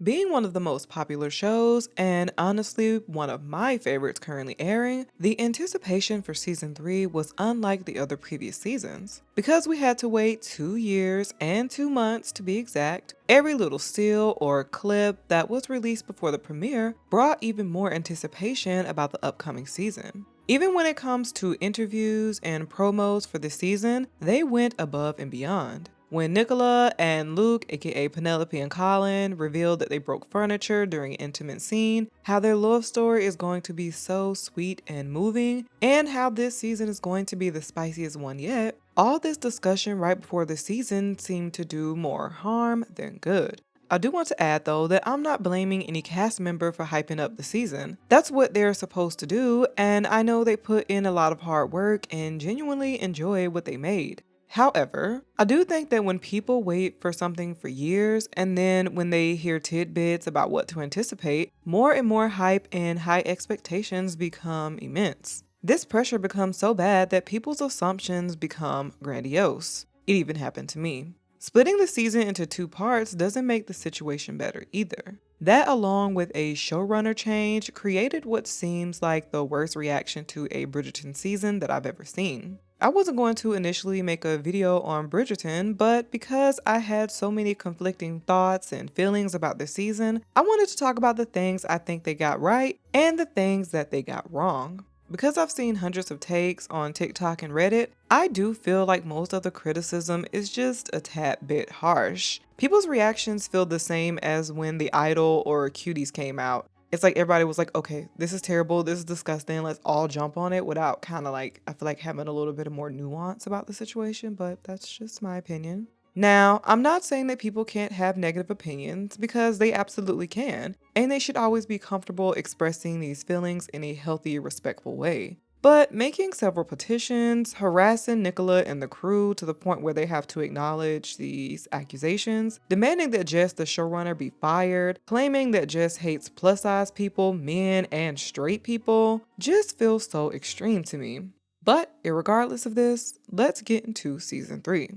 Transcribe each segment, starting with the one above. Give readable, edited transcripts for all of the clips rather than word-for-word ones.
Being one of the most popular shows, and honestly one of my favorites currently airing, the anticipation for season 3 was unlike the other previous seasons. Because we had to wait 2 years and 2 months to be exact, every little still or clip that was released before the premiere brought even more anticipation about the upcoming season. Even when it comes to interviews and promos for the season, they went above and beyond. When Nicola and Luke, aka Penelope and Colin, revealed that they broke furniture during an intimate scene, how their love story is going to be so sweet and moving, and how this season is going to be the spiciest one yet, all this discussion right before the season seemed to do more harm than good. I do want to add though that I'm not blaming any cast member for hyping up the season. That's what they're supposed to do, and I know they put in a lot of hard work and genuinely enjoy what they made. However, I do think that when people wait for something for years and then when they hear tidbits about what to anticipate, more and more hype and high expectations become immense. This pressure becomes so bad that people's assumptions become grandiose. It even happened to me. Splitting the season into 2 parts doesn't make the situation better either. That, along with a showrunner change, created what seems like the worst reaction to a Bridgerton season that I've ever seen. I wasn't going to initially make a video on Bridgerton, but because I had so many conflicting thoughts and feelings about the season, I wanted to talk about the things I think they got right and the things that they got wrong. Because I've seen hundreds of takes on TikTok and Reddit, I do feel like most of the criticism is just a tad bit harsh. People's reactions feel the same as when The Idol or Cuties came out. It's like everybody was like, okay, this is terrible, this is disgusting, let's all jump on it without kind of like, I feel like having a little bit of more nuance about the situation, but that's just my opinion. Now, I'm not saying that people can't have negative opinions because they absolutely can, and they should always be comfortable expressing these feelings in a healthy, respectful way. But making several petitions, harassing Nicola and the crew to the point where they have to acknowledge these accusations, demanding that Jess the showrunner be fired, claiming that Jess hates plus-size people, men, and straight people, just feels so extreme to me. But irregardless of this, let's get into season 3.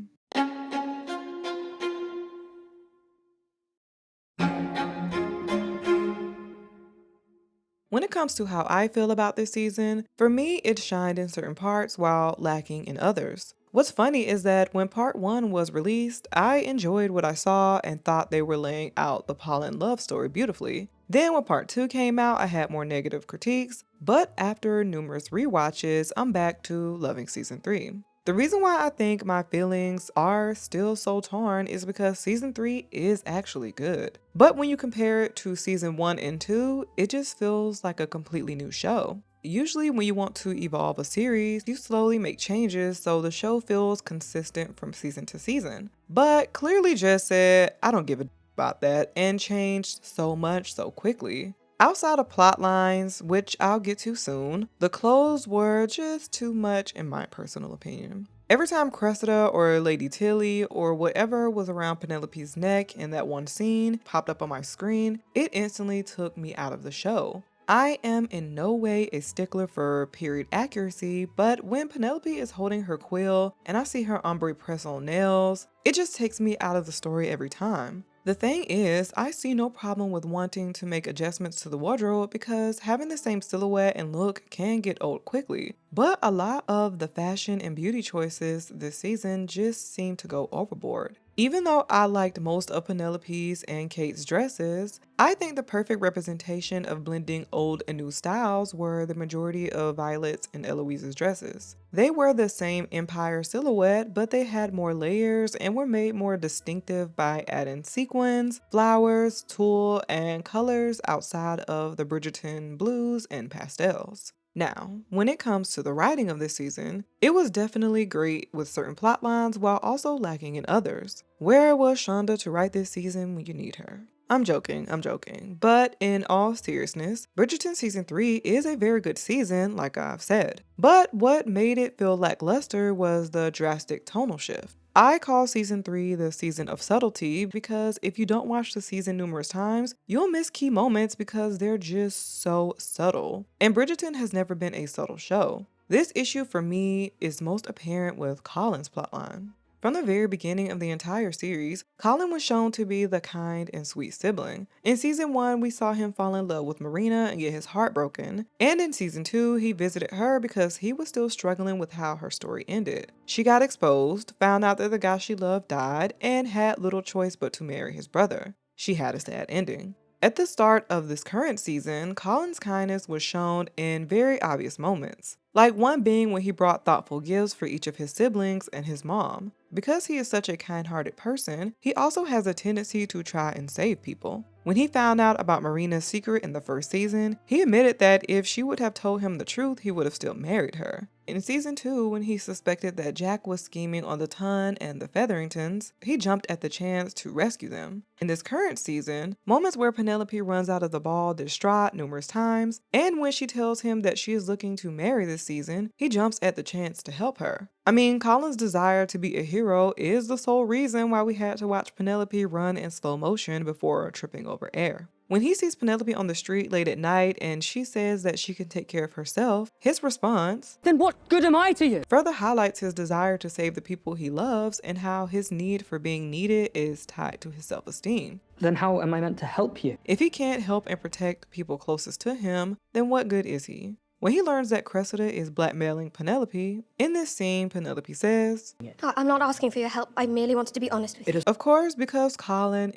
When it comes to how I feel about this season, for me it shined in certain parts while lacking in others. What's funny is that when part 1 was released, I enjoyed what I saw and thought they were laying out the Polin love story beautifully. Then when part 2 came out, I had more negative critiques, but after numerous rewatches, I'm back to loving season 3. The reason why I think my feelings are still so torn is because season 3 is actually good. But when you compare it to season 1 and 2, it just feels like a completely new show. Usually when you want to evolve a series, you slowly make changes so the show feels consistent from season to season. But clearly just said, I don't give a about that, and changed so much so quickly. Outside of plot lines, which I'll get to soon, the clothes were just too much in my personal opinion. Every time Cressida or Lady Tilly or whatever was around Penelope's neck in that one scene popped up on my screen, it instantly took me out of the show. I am in no way a stickler for period accuracy, but when Penelope is holding her quill and I see her ombre press on nails, it just takes me out of the story every time. The thing is, I see no problem with wanting to make adjustments to the wardrobe because having the same silhouette and look can get old quickly. But a lot of the fashion and beauty choices this season just seem to go overboard. Even though I liked most of Penelope's and Kate's dresses, I think the perfect representation of blending old and new styles were the majority of Violet's and Eloise's dresses. They were the same empire silhouette, but they had more layers and were made more distinctive by adding sequins, flowers, tulle, and colors outside of the Bridgerton blues and pastels. Now, when it comes to the writing of this season, it was definitely great with certain plot lines while also lacking in others. Where was Shonda to write this season when you need her? I'm joking. But in all seriousness, Bridgerton Season 3 is a very good season, like I've said. But what made it feel lackluster was the drastic tonal shift. I call season 3 the season of subtlety because if you don't watch the season numerous times, you'll miss key moments because they're just so subtle. And Bridgerton has never been a subtle show. This issue for me is most apparent with Colin's plotline. From the very beginning of the entire series, Colin was shown to be the kind and sweet sibling. In season 1, we saw him fall in love with Marina and get his heart broken. And in season 2, he visited her because he was still struggling with how her story ended. She got exposed, found out that the guy she loved died, and had little choice but to marry his brother. She had a sad ending. At the start of this current season, Colin's kindness was shown in very obvious moments, like one being when he brought thoughtful gifts for each of his siblings and his mom. Because he is such a kind-hearted person, he also has a tendency to try and save people. When he found out about Marina's secret in the first season, he admitted that if she would have told him the truth, he would have still married her. In season 2, when he suspected that Jack was scheming on the Ton and the Featheringtons, he jumped at the chance to rescue them. In this current season, moments where Penelope runs out of the ball distraught numerous times, and when she tells him that she is looking to marry this season, he jumps at the chance to help her. I mean, Colin's desire to be a hero is the sole reason why we had to watch Penelope run in slow motion before tripping over air. When he sees Penelope on the street late at night and she says that she can take care of herself, his response, "Then what good am I to you?" further highlights his desire to save the people he loves and how his need for being needed is tied to his self-esteem. Then how am I meant to help you? If he can't help and protect people closest to him, then what good is he? When he learns that Cressida is blackmailing Penelope, in this scene, Penelope says, I'm not asking for your help. I merely wanted to be honest with you. Of course, because Colin,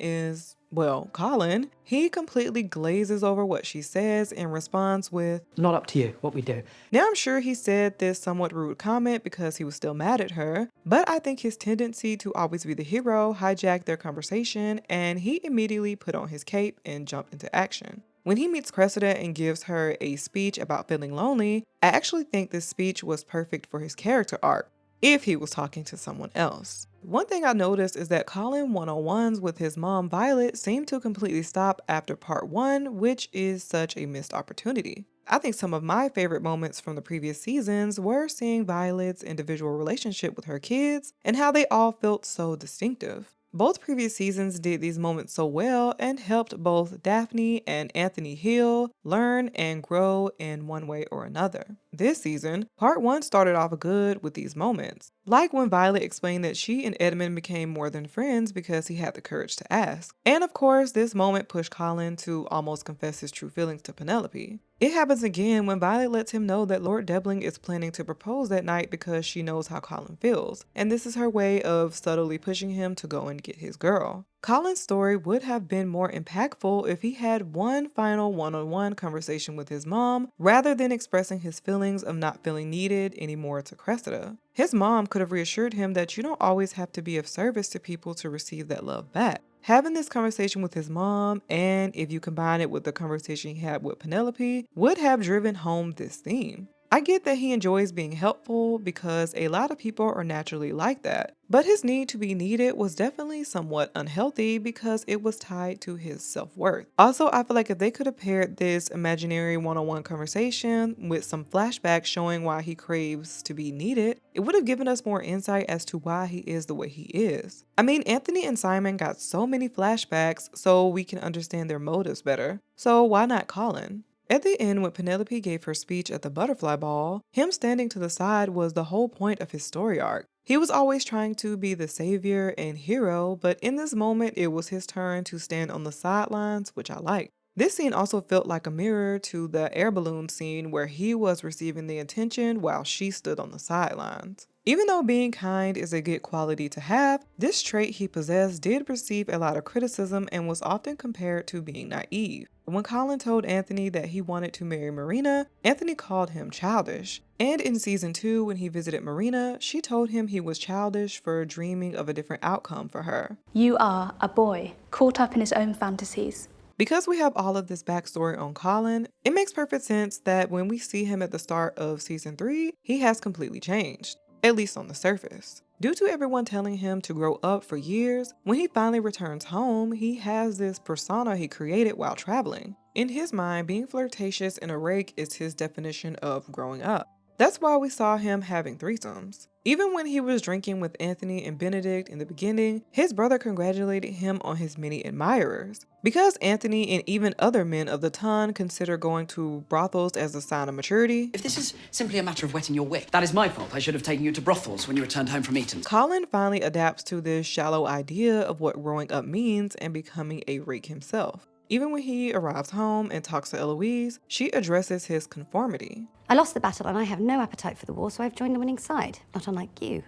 he completely glazes over what she says and responds with, "Not up to you, what we do." Now I'm sure he said this somewhat rude comment because he was still mad at her, but I think his tendency to always be the hero hijacked their conversation and he immediately put on his cape and jumped into action. When he meets Cressida and gives her a speech about feeling lonely, I actually think this speech was perfect for his character arc, if he was talking to someone else. One thing I noticed is that Colin one-on-ones with his mom Violet seemed to completely stop after part 1, which is such a missed opportunity. I think some of my favorite moments from the previous seasons were seeing Violet's individual relationship with her kids and how they all felt so distinctive. Both previous seasons did these moments so well and helped both Daphne and Anthony heal, learn, and grow in one way or another. This season, part 1 started off good with these moments, like when Violet explained that she and Edmund became more than friends because he had the courage to ask. And of course, this moment pushed Colin to almost confess his true feelings to Penelope. It happens again when Violet lets him know that Lord Debling is planning to propose that night because she knows how Colin feels, and this is her way of subtly pushing him to go and get his girl. Colin's story would have been more impactful if he had one final one-on-one conversation with his mom rather than expressing his feelings of not feeling needed anymore to Cressida. His mom could have reassured him that you don't always have to be of service to people to receive that love back. Having this conversation with his mom, and if you combine it with the conversation he had with Penelope, would have driven home this theme. I get that he enjoys being helpful because a lot of people are naturally like that, but his need to be needed was definitely somewhat unhealthy because it was tied to his self-worth. Also, I feel like if they could have paired this imaginary one-on-one conversation with some flashbacks showing why he craves to be needed, it would have given us more insight as to why he is the way he is. I mean, Anthony and Simon got so many flashbacks so we can understand their motives better, so why not Colin? At the end, when Penelope gave her speech at the butterfly ball, him standing to the side was the whole point of his story arc. He was always trying to be the savior and hero, but in this moment, it was his turn to stand on the sidelines, which I liked. This scene also felt like a mirror to the air balloon scene where he was receiving the attention while she stood on the sidelines. Even though being kind is a good quality to have, this trait he possessed did receive a lot of criticism and was often compared to being naive. When Colin told Anthony that he wanted to marry Marina, Anthony called him childish. And in season 2, when he visited Marina, she told him he was childish for dreaming of a different outcome for her. You are a boy, caught up in his own fantasies. Because we have all of this backstory on Colin, it makes perfect sense that when we see him at the start of season 3, he has completely changed, at least on the surface. Due to everyone telling him to grow up for years, when he finally returns home, he has this persona he created while traveling. In his mind, being flirtatious and a rake is his definition of growing up. That's why we saw him having threesomes. Even when he was drinking with Anthony and Benedict in the beginning, his brother congratulated him on his many admirers. Because Anthony and even other men of the ton consider going to brothels as a sign of maturity. If this is simply a matter of wetting your wit, that is my fault. I should have taken you to brothels when you returned home from Eton. Colin finally adapts to this shallow idea of what growing up means and becoming a rake himself. Even when he arrives home and talks to Eloise, she addresses his conformity. I lost the battle and I have no appetite for the war, so I've joined the winning side. Not unlike you.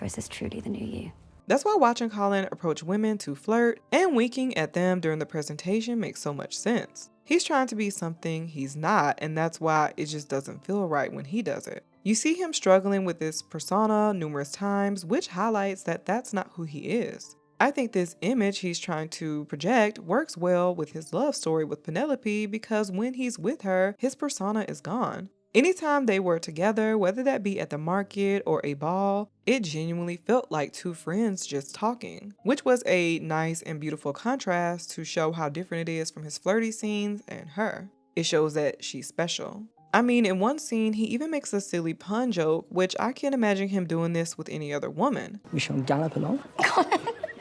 Or is this truly the new you? That's why watching Colin approach women to flirt and winking at them during the presentation makes so much sense. He's trying to be something he's not, and that's why it just doesn't feel right when he does it. You see him struggling with this persona numerous times, which highlights that that's not who he is. I think this image he's trying to project works well with his love story with Penelope because when he's with her, his persona is gone. Anytime they were together, whether that be at the market or a ball, it genuinely felt like two friends just talking, which was a nice and beautiful contrast to show how different it is from his flirty scenes and her. It shows that she's special. I mean, in one scene, he even makes a silly pun joke, which I can't imagine him doing this with any other woman. We shall gallop along.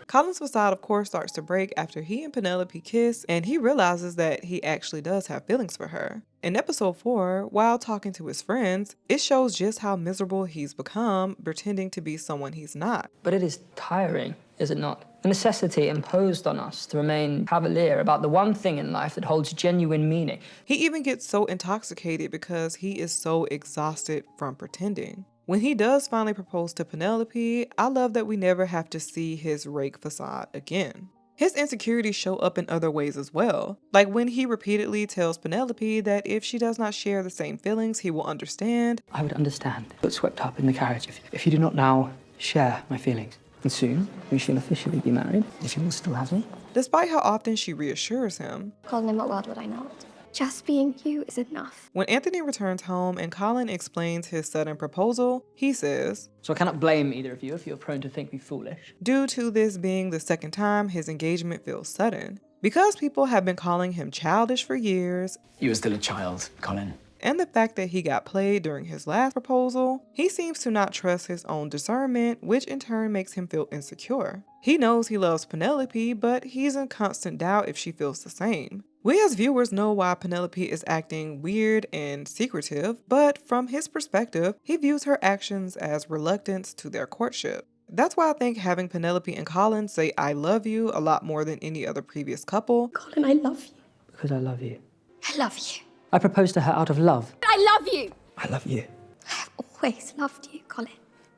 Colin's facade, of course, starts to break after he and Penelope kiss, and he realizes that he actually does have feelings for her. In episode 4, while talking to his friends, it shows just how miserable he's become, pretending to be someone he's not. But it is tiring, is it not? The necessity imposed on us to remain cavalier about the one thing in life that holds genuine meaning. He even gets so intoxicated because he is so exhausted from pretending. When he does finally propose to Penelope, I love that we never have to see his rake facade again. His insecurities show up in other ways as well, like when he repeatedly tells Penelope that if she does not share the same feelings, he will understand. I would understand, but swept up in the carriage if you do not now share my feelings. And soon, we shall officially be married, if you will still have me. Despite how often she reassures him. Colin, in what world would I not? Just being you is enough. When Anthony returns home and Colin explains his sudden proposal, he says, So I cannot blame either of you if you're prone to think me foolish. Due to this being the second time his engagement feels sudden. Because people have been calling him childish for years. You are still a child, Colin. And the fact that he got played during his last proposal, he seems to not trust his own discernment, which in turn makes him feel insecure. He knows he loves Penelope, but he's in constant doubt if she feels the same. We as viewers know why Penelope is acting weird and secretive, but from his perspective, he views her actions as reluctance to their courtship. That's why I think having Penelope and Colin say I love you a lot more than any other previous couple. Colin, I love you. Because I love you. I love you. I proposed to her out of love. I love you. I love you. I have always loved you, Colin.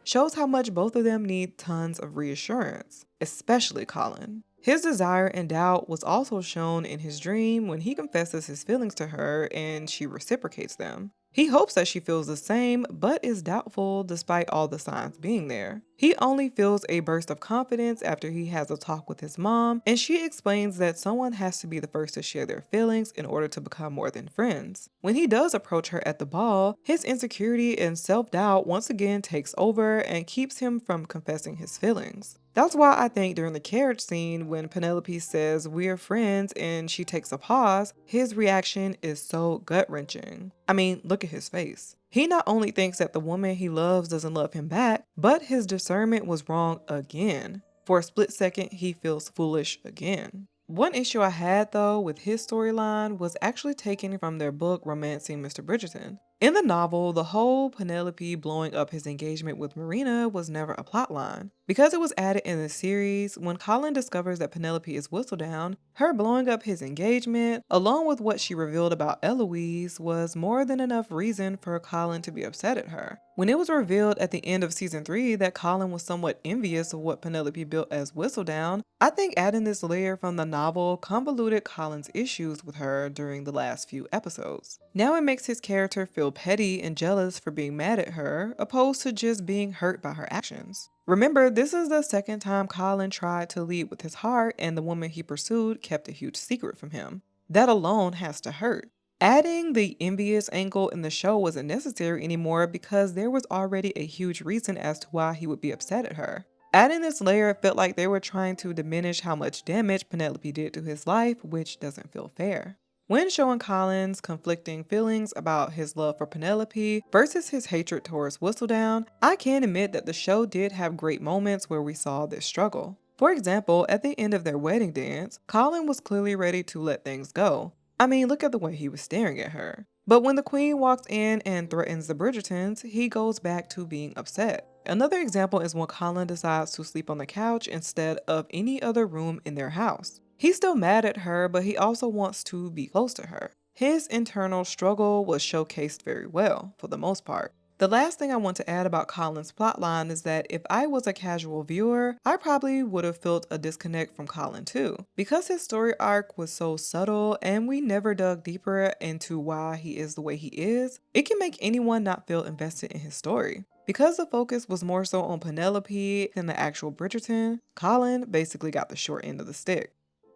Shows how much both of them need tons of reassurance, especially Colin. His desire and doubt was also shown in his dream when he confesses his feelings to her and she reciprocates them. He hopes that she feels the same, but is doubtful despite all the signs being there. He only feels a burst of confidence after he has a talk with his mom, and she explains that someone has to be the first to share their feelings in order to become more than friends. When he does approach her at the ball, his insecurity and self-doubt once again takes over and keeps him from confessing his feelings. That's why I think during the carriage scene when Penelope says we're friends and she takes a pause, his reaction is so gut-wrenching. I mean, look at his face. He not only thinks that the woman he loves doesn't love him back, but his discernment was wrong again. For a split second, he feels foolish again. One issue I had though with his storyline was actually taken from their book Romancing Mr. Bridgerton. In the novel, the whole Penelope blowing up his engagement with Marina was never a plotline. Because it was added in the series, when Colin discovers that Penelope is Whistledown, her blowing up his engagement, along with what she revealed about Eloise, was more than enough reason for Colin to be upset at her. When it was revealed at the end of season 3 that Colin was somewhat envious of what Penelope built as Whistledown, I think adding this layer from the novel convoluted Colin's issues with her during the last few episodes. Now it makes his character feel petty and jealous for being mad at her, opposed to just being hurt by her actions. Remember, this is the second time Colin tried to lead with his heart and the woman he pursued kept a huge secret from him. That alone has to hurt. Adding the envious angle in the show wasn't necessary anymore because there was already a huge reason as to why he would be upset at her. Adding this layer felt like they were trying to diminish how much damage Penelope did to his life, which doesn't feel fair. When showing Colin's conflicting feelings about his love for Penelope versus his hatred towards Whistledown, I can admit that the show did have great moments where we saw this struggle. For example, at the end of their wedding dance, Colin was clearly ready to let things go. I mean, look at the way he was staring at her. But when the queen walks in and threatens the Bridgertons, he goes back to being upset. Another example is when Colin decides to sleep on the couch instead of any other room in their house. He's still mad at her, but he also wants to be close to her. His internal struggle was showcased very well, for the most part. The last thing I want to add about Colin's plotline is that if I was a casual viewer, I probably would have felt a disconnect from Colin too. Because his story arc was so subtle and we never dug deeper into why he is the way he is, it can make anyone not feel invested in his story. Because the focus was more so on Penelope than the actual Bridgerton, Colin basically got the short end of the stick.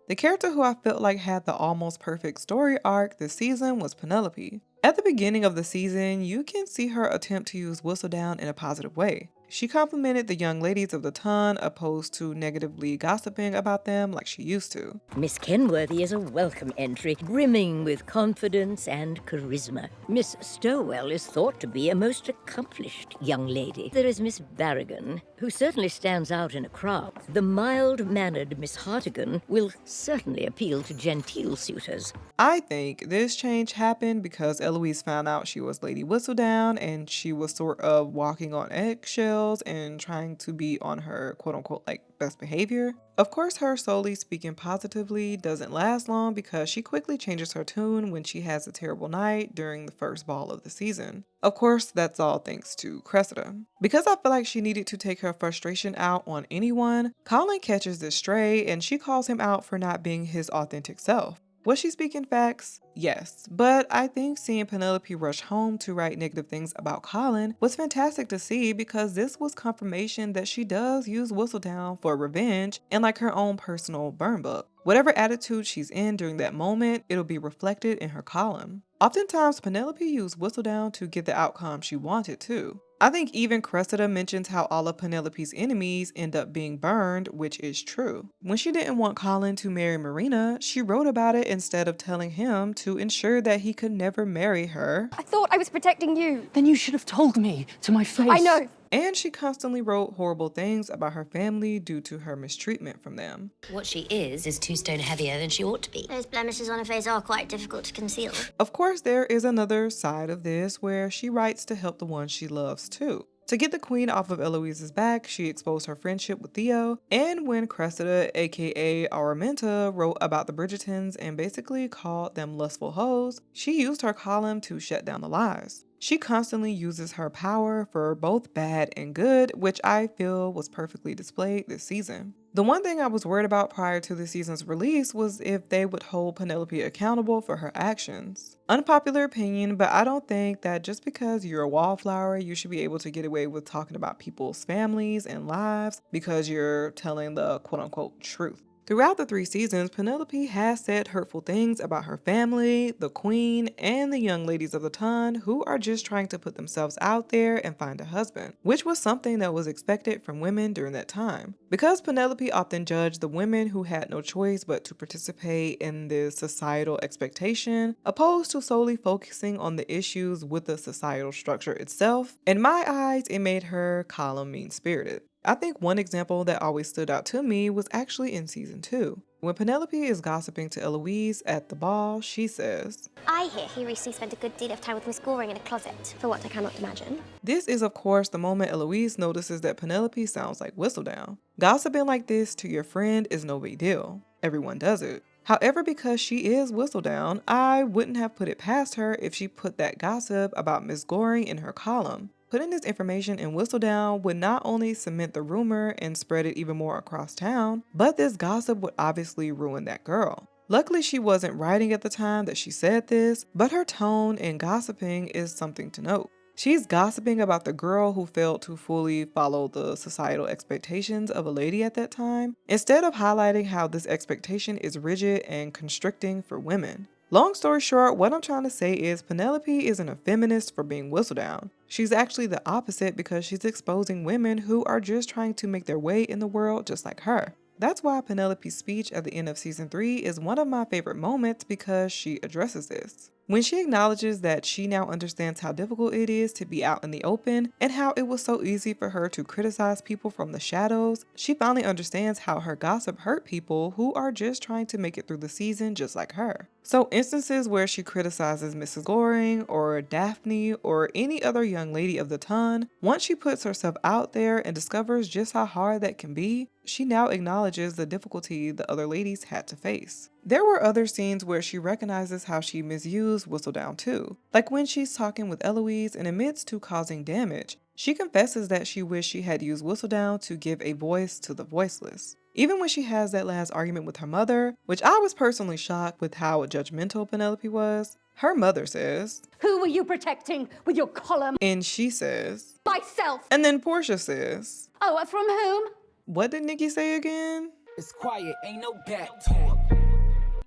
The character who I felt like had the almost perfect story arc this season was Penelope. At the beginning of the season, you can see her attempt to use Whistledown in a positive way. She complimented the young ladies of the ton opposed to negatively gossiping about them like she used to. Miss Kenworthy is a welcome entry, brimming with confidence and charisma. Miss Stowell is thought to be a most accomplished young lady. There is Miss Barrigan, who certainly stands out in a crowd. The mild-mannered Miss Hartigan will certainly appeal to genteel suitors. I think this change happened because Eloise found out she was Lady Whistledown and she was sort of walking on eggshells and trying to be on her quote-unquote like best behavior. Of course, her solely speaking positively doesn't last long because she quickly changes her tune when she has a terrible night during the first ball of the season. Of course, that's all thanks to Cressida. Because I feel like she needed to take her frustration out on anyone, Colin catches this stray and she calls him out for not being his authentic self. Was she speaking facts? Yes, but I think seeing Penelope rush home to write negative things about Colin was fantastic to see because this was confirmation that she does use Whistledown for revenge and like her own personal burn book. Whatever attitude she's in during that moment, it'll be reflected in her column. Oftentimes, Penelope used Whistledown to get the outcome she wanted too. I think even Cressida mentions how all of Penelope's enemies end up being burned, which is true. When she didn't want Colin to marry Marina, she wrote about it instead of telling him to ensure that he could never marry her. I thought I was protecting you. Then you should have told me to my face. I know. And she constantly wrote horrible things about her family due to her mistreatment from them. What she is 2 stone heavier than she ought to be. Those blemishes on her face are quite difficult to conceal. Of course, there is another side of this where she writes to help the ones she loves too. To get the queen off of Eloise's back, she exposed her friendship with Theo, and when Cressida, aka Araminta, wrote about the Bridgertons and basically called them lustful hoes, she used her column to shut down the lies. She constantly uses her power for both bad and good, which I feel was perfectly displayed this season. The one thing I was worried about prior to the season's release was if they would hold Penelope accountable for her actions. Unpopular opinion, but I don't think that just because you're a wallflower, you should be able to get away with talking about people's families and lives because you're telling the quote-unquote truth. Throughout the 3 seasons, Penelope has said hurtful things about her family, the queen, and the young ladies of the ton who are just trying to put themselves out there and find a husband, which was something that was expected from women during that time. Because Penelope often judged the women who had no choice but to participate in this societal expectation, opposed to solely focusing on the issues with the societal structure itself, in my eyes, it made her column mean-spirited. I think one example that always stood out to me was actually in season 2. When Penelope is gossiping to Eloise at the ball, she says, I hear he recently spent a good deal of time with Miss Goring in a closet, for what I cannot imagine. This is of course the moment Eloise notices that Penelope sounds like Whistledown. Gossiping like this to your friend is no big deal. Everyone does it. However, because she is Whistledown, I wouldn't have put it past her if she put that gossip about Miss Goring in her column. Putting this information in Whistledown would not only cement the rumor and spread it even more across town, but this gossip would obviously ruin that girl. Luckily, she wasn't writing at the time that she said this, but her tone in gossiping is something to note. She's gossiping about the girl who failed to fully follow the societal expectations of a lady at that time, instead of highlighting how this expectation is rigid and constricting for women. Long story short, what I'm trying to say is Penelope isn't a feminist for being Whistledown. She's actually the opposite because she's exposing women who are just trying to make their way in the world just like her. That's why Penelope's speech at the end of season 3 is one of my favorite moments because she addresses this. When she acknowledges that she now understands how difficult it is to be out in the open and how it was so easy for her to criticize people from the shadows, she finally understands how her gossip hurt people who are just trying to make it through the season just like her. So instances where she criticizes Mrs. Goring or Daphne or any other young lady of the ton, once she puts herself out there and discovers just how hard that can be, she now acknowledges the difficulty the other ladies had to face. There were other scenes where she recognizes how she misused Whistledown too, like when she's talking with Eloise and admits to causing damage. She confesses that she wished she had used Whistledown to give a voice to the voiceless. Even when she has that last argument with her mother, which I was personally shocked with how judgmental Penelope was, her mother says, "Who were you protecting with your column?" And she says, "Myself." And then Portia says, "Oh, from whom?" What did Nikki say again? "It's quiet, ain't no back talk."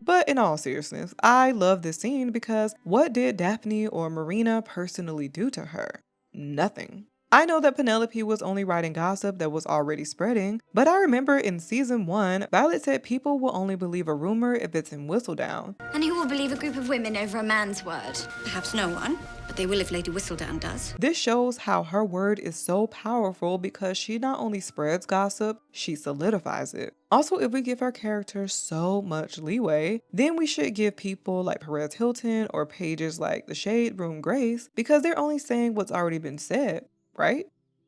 But in all seriousness, I love this scene because what did Daphne or Marina personally do to her? Nothing. I know that Penelope was only writing gossip that was already spreading, but I remember in season 1, Violet said people will only believe a rumor if it's in Whistledown. And who will believe a group of women over a man's word? Perhaps no one, but they will if Lady Whistledown does. This shows how her word is so powerful because she not only spreads gossip, she solidifies it. Also, if we give our characters so much leeway, then we should give people like Perez Hilton or pages like the Shade Room grace because they're only saying what's already been said. Right?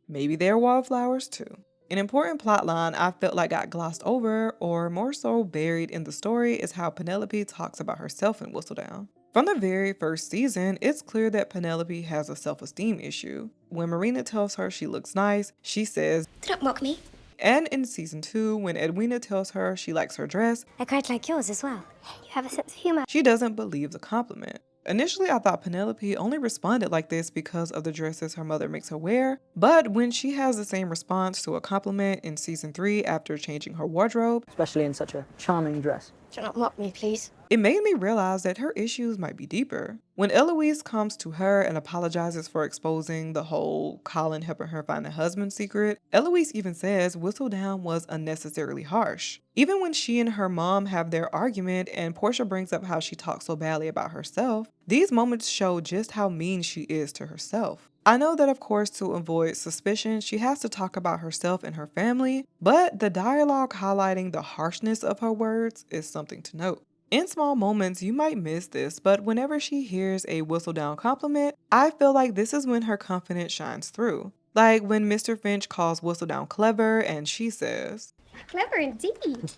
Maybe they're wildflowers too. An important plotline I felt like got glossed over, or more so buried in the story, is how Penelope talks about herself in Whistledown. From the very first season, it's clear that Penelope has a self-esteem issue. When Marina tells her she looks nice, she says, "Don't mock me." And in season 2, when Edwina tells her she likes her dress, I quite like yours as well. You have a sense of humor. she doesn't believe the compliment. Initially, I thought Penelope only responded like this because of the dresses her mother makes her wear, but when she has the same response to a compliment in season 3 after changing her wardrobe, especially in such a charming dress. Do not mock me, please. it made me realize that her issues might be deeper. When Eloise comes to her and apologizes for exposing the whole Colin helping her find a husband secret, Eloise even says Whistledown was unnecessarily harsh. Even when she and her mom have their argument and Portia brings up how she talks so badly about herself, these moments show just how mean she is to herself. I know that of course to avoid suspicion, she has to talk about herself and her family, but the dialogue highlighting the harshness of her words is something to note. In small moments, you might miss this, but whenever she hears a Whistledown compliment, I feel like this is when her confidence shines through. Like when Mr. Finch calls Whistledown clever and she says, Clever indeed.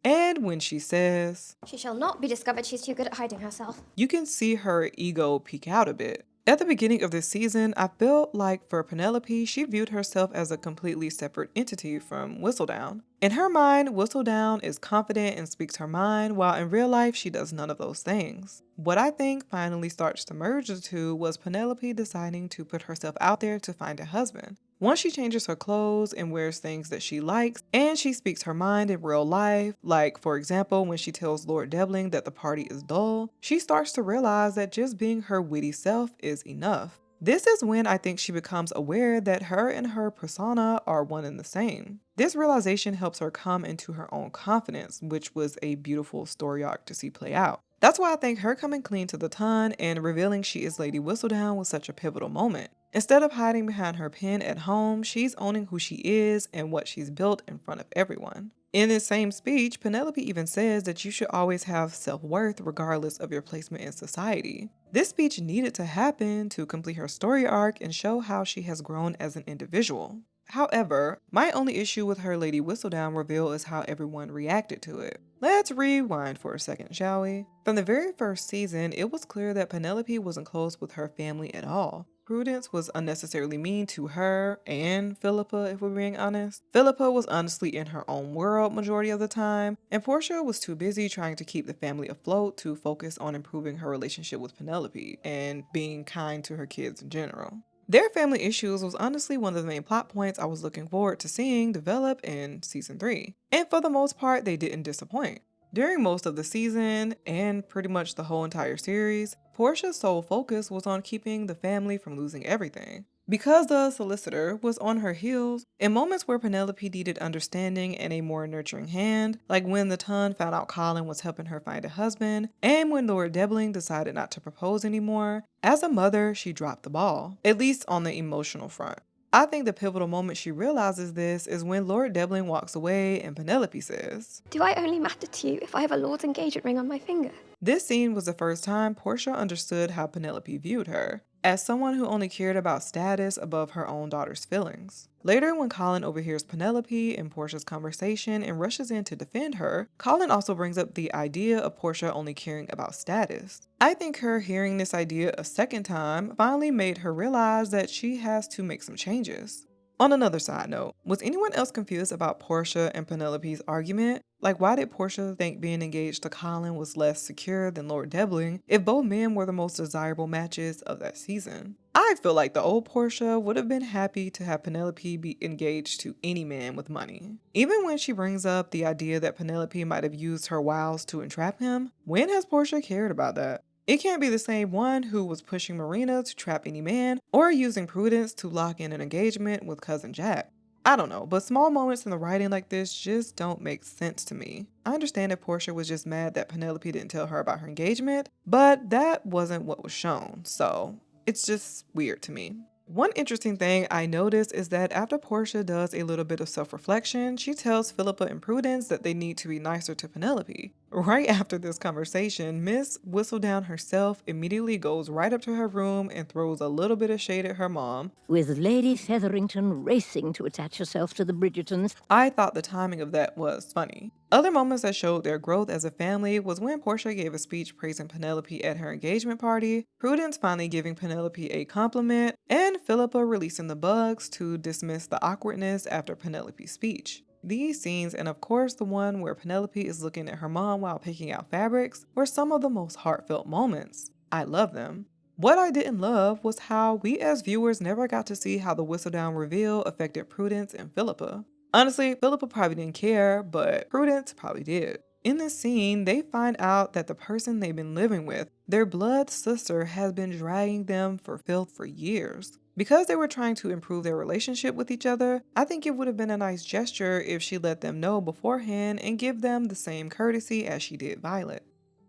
and when she says, She shall not be discovered. She's too good at hiding herself. you can see her ego peek out a bit. At the beginning of this season, I felt like for Penelope, she viewed herself as a completely separate entity from Whistledown. In her mind, Whistledown is confident and speaks her mind, while in real life, she does none of those things. What I think finally starts to merge the two was Penelope deciding to put herself out there to find a husband. Once she changes her clothes and wears things that she likes, and she speaks her mind in real life, like for example when she tells Lord Devling that the party is dull, she starts to realize that just being her witty self is enough. This is when I think she becomes aware that her and her persona are one and the same. This realization helps her come into her own confidence, which was a beautiful story arc to see play out. That's why I think her coming clean to the ton and revealing she is Lady Whistledown was such a pivotal moment. Instead of hiding behind her pen at home, she's owning who she is and what she's built in front of everyone. In this same speech, Penelope even says that you should always have self-worth regardless of your placement in society. This speech needed to happen to complete her story arc and show how she has grown as an individual. However, my only issue with her Lady Whistledown reveal is how everyone reacted to it. Let's rewind for a second, shall we? From the very first season, it was clear that Penelope wasn't close with her family at all. Prudence was unnecessarily mean to her and Philippa, if we're being honest. Philippa was honestly in her own world majority of the time, and Portia was too busy trying to keep the family afloat to focus on improving her relationship with Penelope and being kind to her kids in general. Their family issues was honestly one of the main plot points I was looking forward to seeing develop in season 3. And for the most part, they didn't disappoint. During most of the season, and pretty much the whole entire series, Portia's sole focus was on keeping the family from losing everything. Because the solicitor was on her heels, in moments where Penelope needed understanding and a more nurturing hand, like when the Ton found out Colin was helping her find a husband, and when Lord Debling decided not to propose anymore, as a mother, she dropped the ball, at least on the emotional front. I think the pivotal moment she realizes this is when Lord Debling walks away and Penelope says, Do I only matter to you if I have a Lord's engagement ring on my finger? This scene was the first time Portia understood how Penelope viewed her, as someone who only cared about status above her own daughter's feelings. Later, when Colin overhears Penelope and Portia's conversation and rushes in to defend her, Colin also brings up the idea of Portia only caring about status. I think her hearing this idea a second time finally made her realize that she has to make some changes. On another side note, was anyone else confused about Portia and Penelope's argument? Like, why did Portia think being engaged to Colin was less secure than Lord Debling if both men were the most desirable matches of that season? I feel like the old Portia would have been happy to have Penelope be engaged to any man with money. Even when she brings up the idea that Penelope might have used her wiles to entrap him, when has Portia cared about that? It can't be the same one who was pushing Marina to trap any man or using Prudence to lock in an engagement with Cousin Jack. I don't know, but small moments in the writing like this just don't make sense to me. I understand that Portia was just mad that Penelope didn't tell her about her engagement, but that wasn't what was shown, so it's just weird to me. One interesting thing I noticed is that after Portia does a little bit of self-reflection, she tells Philippa and Prudence that they need to be nicer to Penelope. Right after this conversation, Miss Whistledown herself immediately goes right up to her room and throws a little bit of shade at her mom. With Lady Featherington racing to attach herself to the Bridgertons. I thought the timing of that was funny. Other moments that showed their growth as a family was when Portia gave a speech praising Penelope at her engagement party, Prudence finally giving Penelope a compliment, and Philippa releasing the bugs to dismiss the awkwardness after Penelope's speech. These scenes, and of course the one where Penelope is looking at her mom while picking out fabrics, were some of the most heartfelt moments. I love them. What I didn't love was how we as viewers never got to see how the Whistledown reveal affected Prudence and Philippa. Honestly, Philippa probably didn't care, but Prudence probably did. In this scene, they find out that the person they've been living with, their blood sister, has been dragging them for filth for years. Because they were trying to improve their relationship with each other, I think it would have been a nice gesture if she let them know beforehand and give them the same courtesy as she did Violet.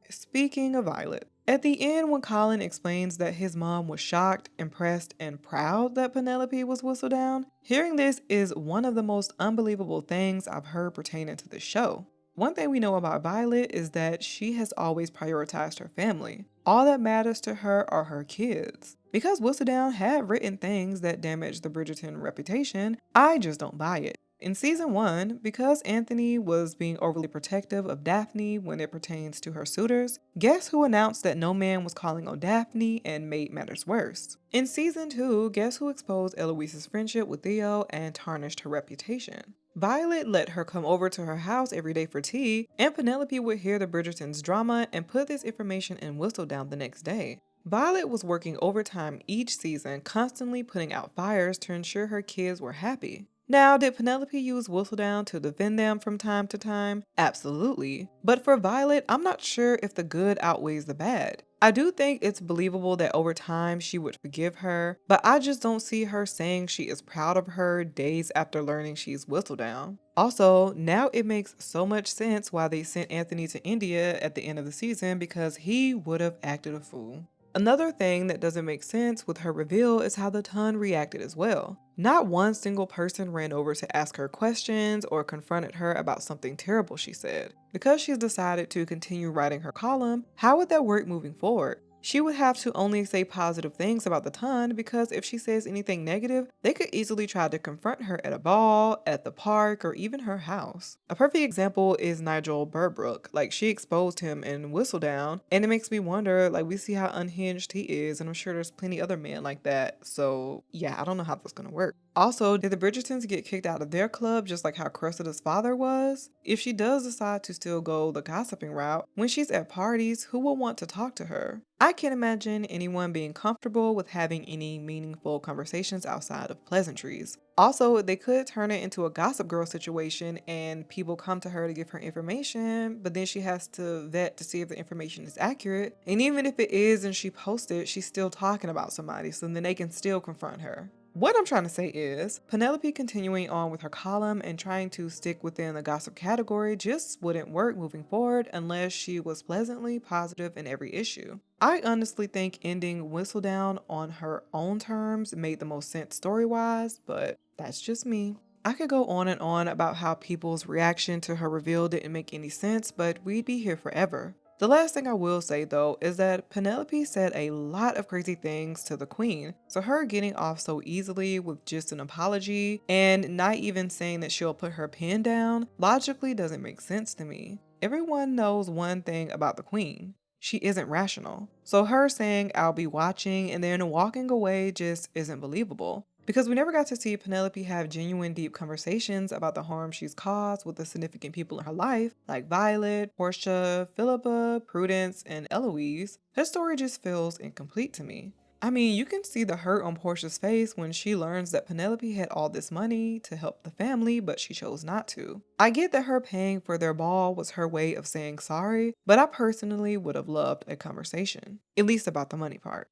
Speaking of Violet, at the end when Colin explains that his mom was shocked, impressed, and proud that Penelope was Whistledown, hearing this is one of the most unbelievable things I've heard pertaining to the show. One thing we know about Violet is that she has always prioritized her family. All that matters to her are her kids. Because Whistledown had written things that damaged the Bridgerton reputation, I just don't buy it. In season 1, because Anthony was being overly protective of Daphne when it pertains to her suitors, guess who announced that no man was calling on Daphne and made matters worse? In season 2, guess who exposed Eloise's friendship with Theo and tarnished her reputation? Violet let her come over to her house every day for tea, and Penelope would hear the Bridgerton's drama and put this information in Whistledown the next day. Violet was working overtime each season, constantly putting out fires to ensure her kids were happy. Now, did Penelope use Whistledown to defend them from time to time? Absolutely. But for Violet, I'm not sure if the good outweighs the bad. I do think it's believable that over time she would forgive her, but I just don't see her saying she is proud of her days after learning she's Whistledown. Also, now it makes so much sense why they sent Anthony to India at the end of the season, because he would have acted a fool. Another thing that doesn't make sense with her reveal is how the Ton reacted as well. Not one single person ran over to ask her questions or confronted her about something terrible she said. Because she's decided to continue writing her column, how would that work moving forward? She would have to only say positive things about the Ton, because if she says anything negative, they could easily try to confront her at a ball, at the park, or even her house. A perfect example is Nigel Burbrook. Like, she exposed him in Whistledown, and it makes me wonder, like, we see how unhinged he is, and I'm sure there's plenty other men like that. So yeah, I don't know how that's gonna work. Also, did the Bridgertons get kicked out of their club just like how Cressida's father was? If she does decide to still go the gossiping route, when she's at parties, who will want to talk to her? I can't imagine anyone being comfortable with having any meaningful conversations outside of pleasantries. Also, they could turn it into a Gossip Girl situation and people come to her to give her information, but then she has to vet to see if the information is accurate. And even if it is and she posts it, she's still talking about somebody, so then they can still confront her. What I'm trying to say is, Penelope continuing on with her column and trying to stick within the gossip category just wouldn't work moving forward unless she was pleasantly positive in every issue. I honestly think ending Whistledown on her own terms made the most sense story-wise, but that's just me. I could go on and on about how people's reaction to her reveal didn't make any sense, but we'd be here forever. The last thing I will say though is that Penelope said a lot of crazy things to the queen, so her getting off so easily with just an apology and not even saying that she'll put her pen down logically doesn't make sense to me. Everyone knows one thing about the queen. She isn't rational. So her saying I'll be watching and then walking away just isn't believable. Because we never got to see Penelope have genuine deep conversations about the harm she's caused with the significant people in her life, like Violet, Portia, Philippa, Prudence, and Eloise. Her story just feels incomplete to me. I mean, you can see the hurt on Portia's face when she learns that Penelope had all this money to help the family, but she chose not to. I get that her paying for their ball was her way of saying sorry, but I personally would have loved a conversation, at least about the money part.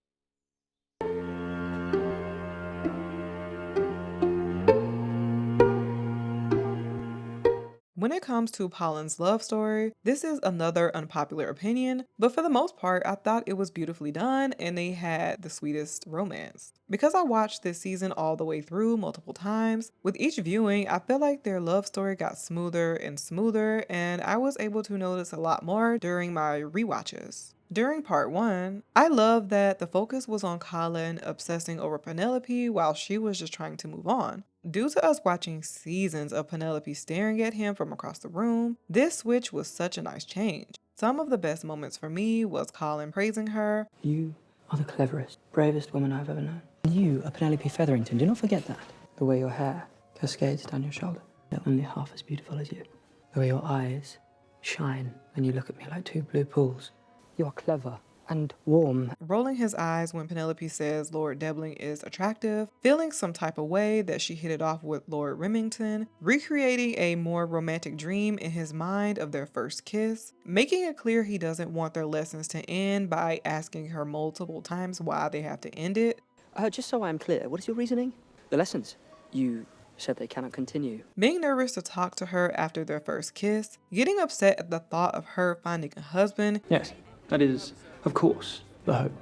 When it comes to Polin's love story, this is another unpopular opinion, but for the most part, I thought it was beautifully done and they had the sweetest romance. Because I watched this season all the way through multiple times, with each viewing, I feel like their love story got smoother and smoother, and I was able to notice a lot more during my rewatches. During part 1, I love that the focus was on Colin obsessing over Penelope while she was just trying to move on. Due to us watching seasons of Penelope staring at him from across the room, this switch was such a nice change. Some of the best moments for me was Colin praising her. You are the cleverest, bravest woman I've ever known. You are Penelope Featherington. Do not forget that. The way your hair cascades down your shoulder. They're only half as beautiful as you. The way your eyes shine when you look at me like two blue pools. You are clever and warm. Rolling his eyes when Penelope says Lord Debling is attractive, feeling some type of way that she hit it off with Lord Remington, recreating a more romantic dream in his mind of their first kiss, making it clear he doesn't want their lessons to end by asking her multiple times why they have to end it. Just so I'm clear, what is your reasoning? The lessons. You said they cannot continue. Being nervous to talk to her after their first kiss, getting upset at the thought of her finding a husband. Yes, that is, of course, the hope.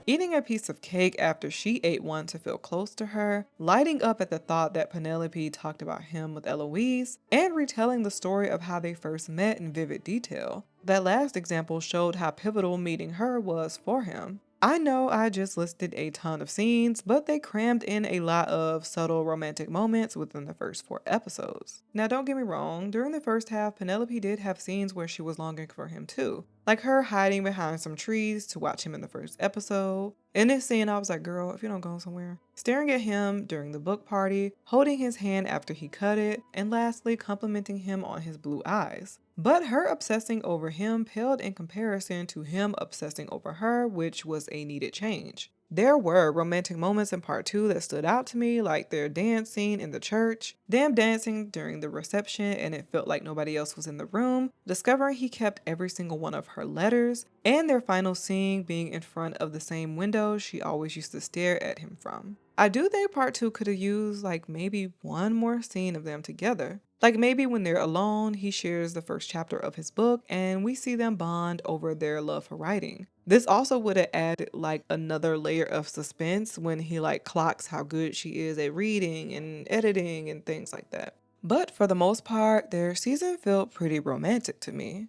Eating a piece of cake after she ate one to feel close to her, lighting up at the thought that Penelope talked about him with Eloise, and retelling the story of how they first met in vivid detail. That last example showed how pivotal meeting her was for him. I know I just listed a ton of scenes, but they crammed in a lot of subtle romantic moments within the first 4 episodes. Now don't get me wrong, during the first half, Penelope did have scenes where she was longing for him too. Like her hiding behind some trees to watch him in the first episode. In this scene, I was like, girl, if you don't go somewhere. Staring at him during the book party, holding his hand after he cut it, and lastly, complimenting him on his blue eyes. But her obsessing over him paled in comparison to him obsessing over her, which was a needed change. There were romantic moments in part 2 that stood out to me, like their dance scene in the church, them dancing during the reception and it felt like nobody else was in the room, discovering he kept every single one of her letters, and their final scene being in front of the same window she always used to stare at him from. I do think part 2 could have used like maybe one more scene of them together. Like maybe when they're alone, he shares the first chapter of his book and we see them bond over their love for writing. This also would have added like another layer of suspense when he like clocks how good she is at reading and editing and things like that. But for the most part, their season felt pretty romantic to me.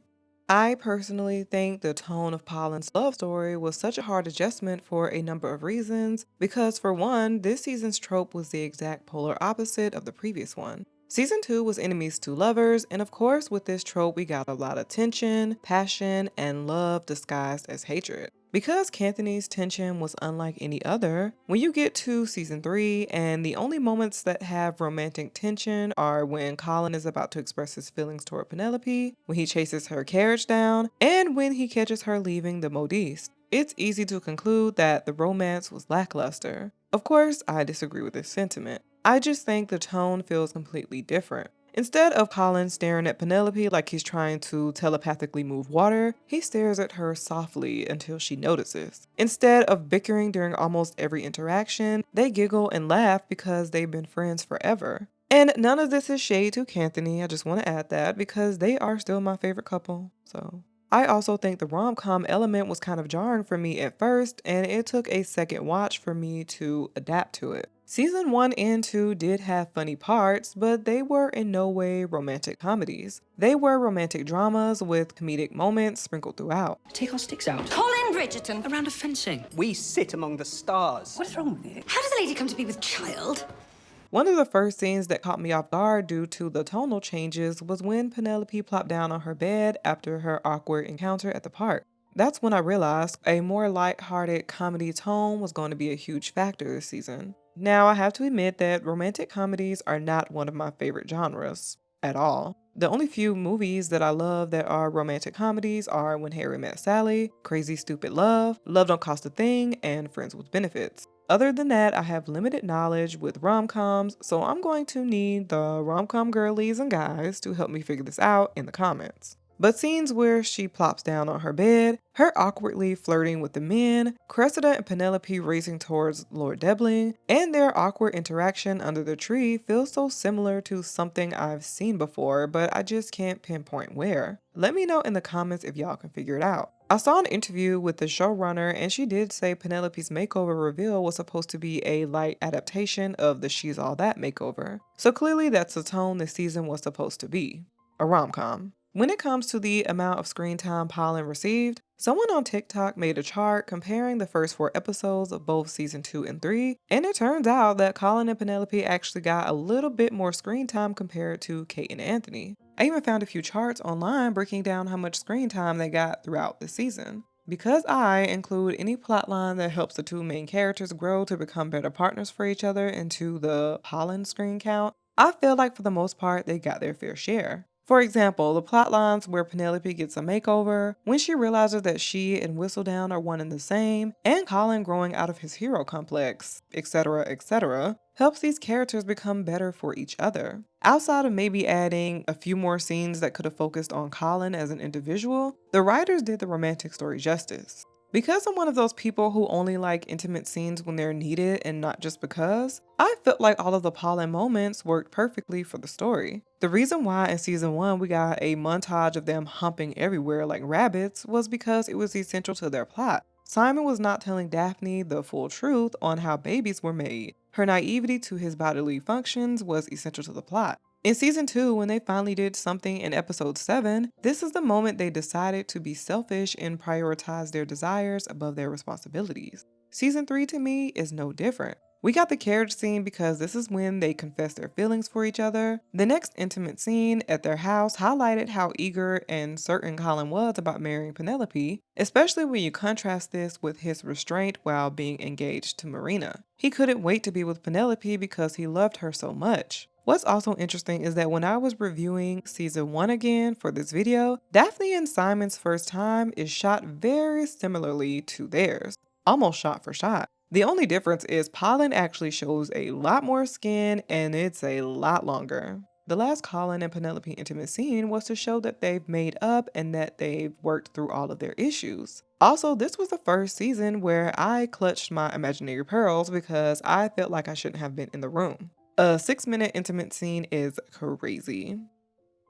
I personally think the tone of Polin's love story was such a hard adjustment for a number of reasons, because for one, this season's trope was the exact polar opposite of the previous one. Season 2 was enemies to lovers, and of course with this trope we got a lot of tension, passion, and love disguised as hatred. Because Kanthony's tension was unlike any other, when you get to season 3 and the only moments that have romantic tension are when Colin is about to express his feelings toward Penelope, when he chases her carriage down, and when he catches her leaving the modiste, it's easy to conclude that the romance was lackluster. Of course, I disagree with this sentiment. I just think the tone feels completely different. Instead of Colin staring at Penelope like he's trying to telepathically move water, he stares at her softly until she notices. Instead of bickering during almost every interaction, they giggle and laugh because they've been friends forever. And none of this is shade to Kanthony, I just want to add that, because they are still my favorite couple, so. I also think the rom-com element was kind of jarring for me at first, and it took a second watch for me to adapt to it. Season 1 and 2 did have funny parts, but they were in no way romantic comedies. They were romantic dramas with comedic moments sprinkled throughout. Take our sticks out. Colin Bridgerton! Around a fencing. We sit among the stars. What is wrong with you? How does a lady come to be with child? One of the first scenes that caught me off guard due to the tonal changes was when Penelope plopped down on her bed after her awkward encounter at the park. That's when I realized a more light-hearted comedy tone was going to be a huge factor this season. Now, I have to admit that romantic comedies are not one of my favorite genres at all. The only few movies that I love that are romantic comedies are When Harry Met Sally, Crazy Stupid Love, Love Don't Cost a Thing, and Friends with Benefits. Other than that, I have limited knowledge with rom-coms, so I'm going to need the rom-com girlies and guys to help me figure this out in the comments. But scenes where she plops down on her bed, her awkwardly flirting with the men, Cressida and Penelope racing towards Lord Debling, and their awkward interaction under the tree feels so similar to something I've seen before, but I just can't pinpoint where. Let me know in the comments if y'all can figure it out. I saw an interview with the showrunner and she did say Penelope's makeover reveal was supposed to be a light adaptation of the She's All That makeover. So clearly that's the tone this season was supposed to be. A rom-com. When it comes to the amount of screen time Polin received, someone on TikTok made a chart comparing the first 4 episodes of both season 2 and 3, and it turns out that Colin and Penelope actually got a little bit more screen time compared to Kate and Anthony. I even found a few charts online breaking down how much screen time they got throughout the season. Because I include any plotline that helps the 2 main characters grow to become better partners for each other into the Polin screen count, I feel like for the most part they got their fair share. For example, the plotlines where Penelope gets a makeover, when she realizes that she and Whistledown are one and the same, and Colin growing out of his hero complex, etc., helps these characters become better for each other. Outside of maybe adding a few more scenes that could have focused on Colin as an individual, the writers did the romantic story justice. Because I'm one of those people who only like intimate scenes when they're needed and not just because, I felt like all of the Polin moments worked perfectly for the story. The reason why in season 1 we got a montage of them humping everywhere like rabbits was because it was essential to their plot. Simon was not telling Daphne the full truth on how babies were made. Her naivety to his bodily functions was essential to the plot. In season 2, when they finally did something in episode 7, this is the moment they decided to be selfish and prioritize their desires above their responsibilities. Season 3 to me is no different. We got the carriage scene because this is when they confess their feelings for each other. The next intimate scene at their house highlighted how eager and certain Colin was about marrying Penelope, especially when you contrast this with his restraint while being engaged to Marina. He couldn't wait to be with Penelope because he loved her so much. What's also interesting is that when I was reviewing season 1 again for this video, Daphne and Simon's first time is shot very similarly to theirs, almost shot for shot. The only difference is Polin actually shows a lot more skin and it's a lot longer. The last Colin and Penelope intimate scene was to show that they've made up and that they've worked through all of their issues. Also, this was the first season where I clutched my imaginary pearls because I felt like I shouldn't have been in the room. A 6-minute intimate scene is crazy.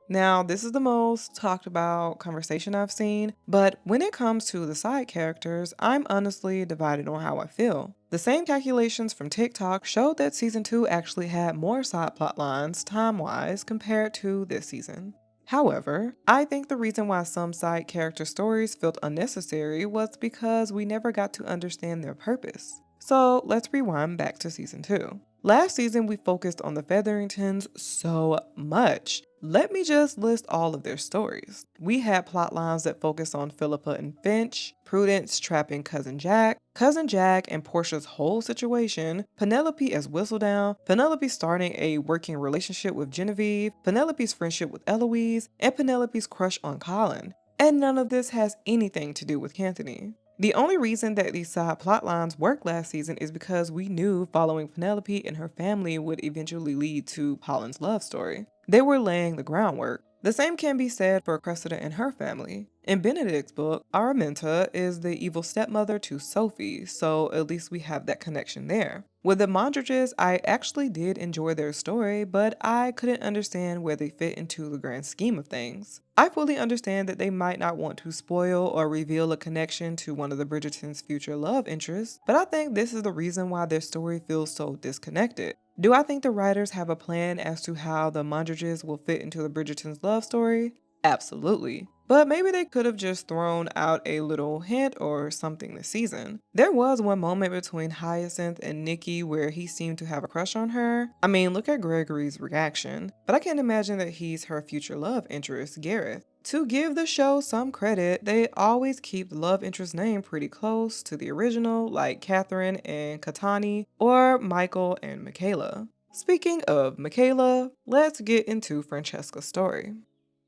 Now, this is the most talked about conversation I've seen, but when it comes to the side characters, I'm honestly divided on how I feel. The same calculations from TikTok showed that season 2 actually had more side plot lines time-wise compared to this season. However, I think the reason why some side character stories felt unnecessary was because we never got to understand their purpose. So let's rewind back to season 2. Last season, we focused on the Featheringtons so much. Let me just list all of their stories. We had plot lines that focused on Philippa and Finch, Prudence trapping Cousin Jack and Portia's whole situation, Penelope as Whistledown, Penelope starting a working relationship with Genevieve, Penelope's friendship with Eloise, and Penelope's crush on Colin. And none of this has anything to do with Kanthony. The only reason that these side plot lines worked last season is because we knew following Penelope and her family would eventually lead to Polin's love story. They were laying the groundwork. The same can be said for Cressida and her family. In Benedict's book, Araminta is the evil stepmother to Sophie, so at least we have that connection there. With the Mondridges, I actually did enjoy their story, but I couldn't understand where they fit into the grand scheme of things. I fully understand that they might not want to spoil or reveal a connection to one of the Bridgerton's future love interests, but I think this is the reason why their story feels so disconnected. Do I think the writers have a plan as to how the Mondridges will fit into the Bridgerton's love story? Absolutely. But maybe they could have just thrown out a little hint or something this season. There was one moment between Hyacinth and Nikki where he seemed to have a crush on her. I mean, look at Gregory's reaction. But I can't imagine that he's her future love interest, Gareth. To give the show some credit, they always keep the love interest name pretty close to the original, like Catherine and Kanthony, or Michael and Michaela. Speaking of Michaela, let's get into Francesca's story.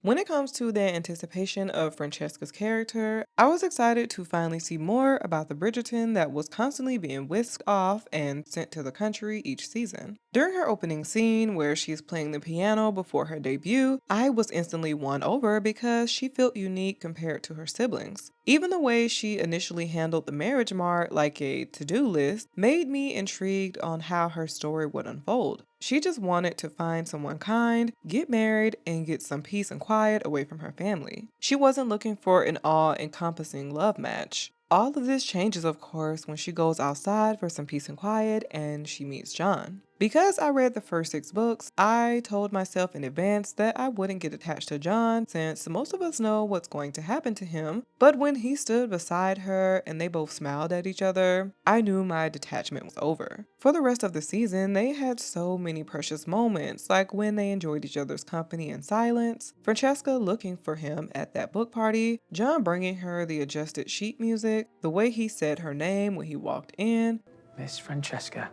When it comes to the anticipation of Francesca's character, I was excited to finally see more about the Bridgerton that was constantly being whisked off and sent to the country each season. During her opening scene, where she's playing the piano before her debut, I was instantly won over because she felt unique compared to her siblings. Even the way she initially handled the marriage mart like a to-do list made me intrigued on how her story would unfold. She just wanted to find someone kind, get married, and get some peace and quiet away from her family. She wasn't looking for an all-encompassing love match. All of this changes, of course, when she goes outside for some peace and quiet and she meets John. Because I read the first 6 books, I told myself in advance that I wouldn't get attached to John since most of us know what's going to happen to him, but when he stood beside her and they both smiled at each other, I knew my detachment was over. For the rest of the season, they had so many precious moments, like when they enjoyed each other's company in silence, Francesca looking for him at that book party, John bringing her the adjusted sheet music, the way he said her name when he walked in, Miss Francesca.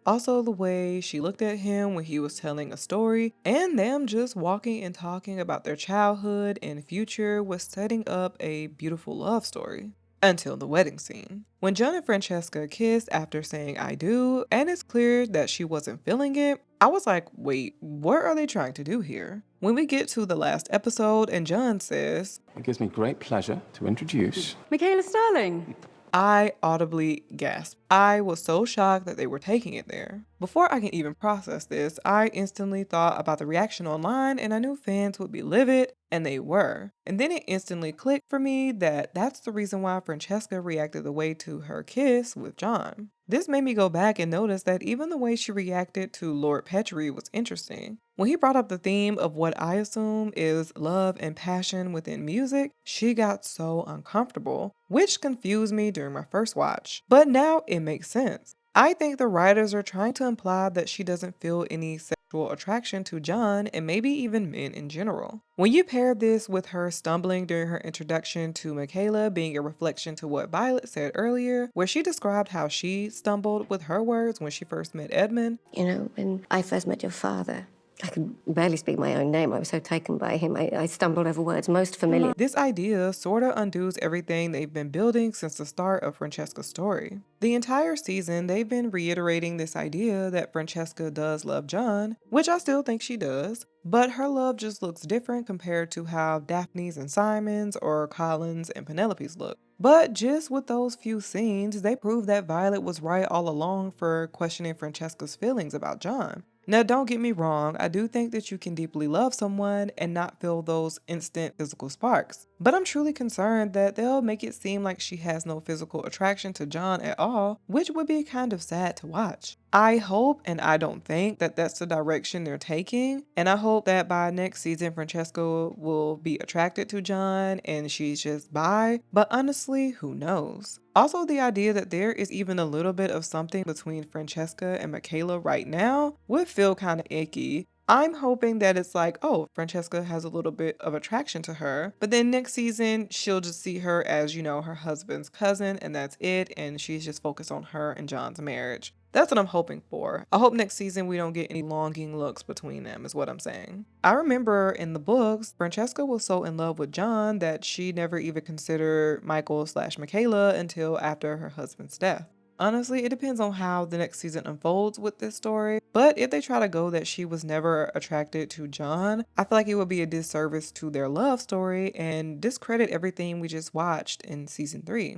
also the way she looked at him when he was telling a story, and them just walking and talking about their childhood and future was setting up a beautiful love story. Until the wedding scene. When John and Francesca kissed after saying I do, and it's clear that she wasn't feeling it, I was like, wait, what are they trying to do here? When we get to the last episode and John says, "It gives me great pleasure to introduce Michaela Sterling. I audibly gasped. I was so shocked that they were taking it there. Before I can even process this, I instantly thought about the reaction online and I knew fans would be livid, and they were. And then it instantly clicked for me that that's the reason why Francesca reacted the way to her kiss with John. This made me go back and notice that even the way she reacted to Lord Petrie was interesting. When he brought up the theme of what I assume is love and passion within music, she got so uncomfortable, which confused me during my first watch. But now it makes sense. I think the writers are trying to imply that she doesn't feel any sexual attraction to John and maybe even men in general. When you pair this with her stumbling during her introduction to Michaela being a reflection to what Violet said earlier, where she described how she stumbled with her words when she first met Edmund. You know, when I first met your father, I could barely speak my own name. I was so taken by him. I stumbled over words most familiar. This idea sort of undoes everything they've been building since the start of Francesca's story. The entire season, they've been reiterating this idea that Francesca does love John, which I still think she does, but her love just looks different compared to how Daphne's and Simon's or Colin's and Penelope's look. But just with those few scenes, they prove that Violet was right all along for questioning Francesca's feelings about John. Now, don't get me wrong, I do think that you can deeply love someone and not feel those instant physical sparks. But I'm truly concerned that they'll make it seem like she has no physical attraction to John at all, which would be kind of sad to watch. I hope and I don't think that that's the direction they're taking, and I hope that by next season Francesca will be attracted to John and she's just bi, but honestly, who knows? Also, the idea that there is even a little bit of something between Francesca and Michaela right now would feel kind of icky. I'm hoping that it's like, oh, Francesca has a little bit of attraction to her, but then next season, she'll just see her as, you know, her husband's cousin, and that's it, and she's just focused on her and John's marriage. That's what I'm hoping for. I hope next season we don't get any longing looks between them, is what I'm saying. I remember in the books, Francesca was so in love with John that she never even considered Michael/Michaela until after her husband's death. Honestly, it depends on how the next season unfolds with this story, but if they try to go that she was never attracted to John, I feel like it would be a disservice to their love story and discredit everything we just watched in season 3.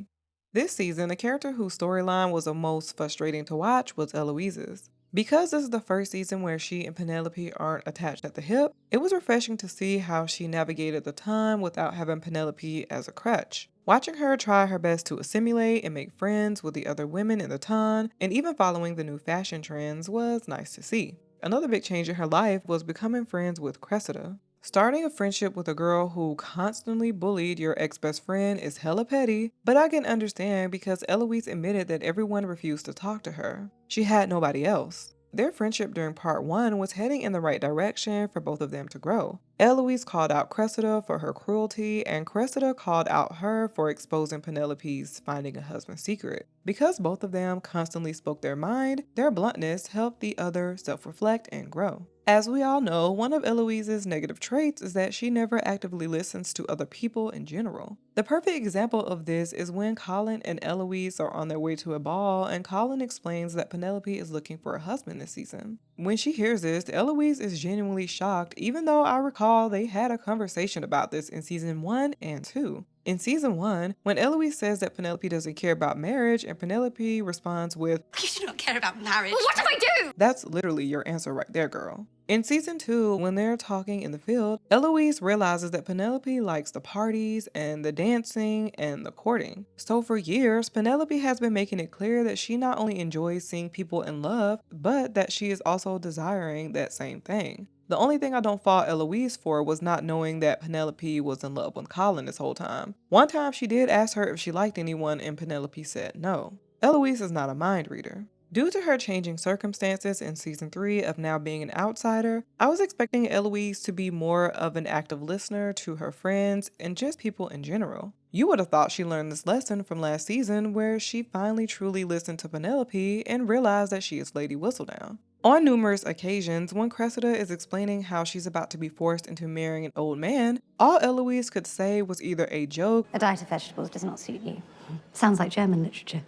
This season, the character whose storyline was the most frustrating to watch was Eloise's. Because this is the first season where she and Penelope aren't attached at the hip, it was refreshing to see how she navigated the time without having Penelope as a crutch. Watching her try her best to assimilate and make friends with the other women in the town, and even following the new fashion trends, was nice to see. Another big change in her life was becoming friends with Cressida. Starting a friendship with a girl who constantly bullied your ex-best friend is hella petty, but I can understand because Eloise admitted that everyone refused to talk to her. She had nobody else. Their friendship during part 1 was heading in the right direction for both of them to grow. Eloise called out Cressida for her cruelty, and Cressida called out her for exposing Penelope's finding a husband's secret. Because both of them constantly spoke their mind, their bluntness helped the other self-reflect and grow. As we all know, one of Eloise's negative traits is that she never actively listens to other people in general. The perfect example of this is when Colin and Eloise are on their way to a ball and Colin explains that Penelope is looking for a husband this season. When she hears this, Eloise is genuinely shocked, even though I recall they had a conversation about this in season 1 and 2. In season 1, when Eloise says that Penelope doesn't care about marriage and Penelope responds with, You do not care about marriage. Well, what do I do? that's literally your answer right there, girl. In season 2, when they're talking in the field, Eloise realizes that Penelope likes the parties and the dancing and the courting. So for years, Penelope has been making it clear that she not only enjoys seeing people in love, but that she is also desiring that same thing. The only thing I don't fault Eloise for was not knowing that Penelope was in love with Colin this whole time. One time she did ask her if she liked anyone and Penelope said no. Eloise is not a mind reader. Due to her changing circumstances in season 3 of now being an outsider, I was expecting Eloise to be more of an active listener to her friends and just people in general. You would have thought she learned this lesson from last season where she finally truly listened to Penelope and realized that she is Lady Whistledown. On numerous occasions, when Cressida is explaining how she's about to be forced into marrying an old man, all Eloise could say was either a joke, A diet of vegetables does not suit you. Sounds like German literature.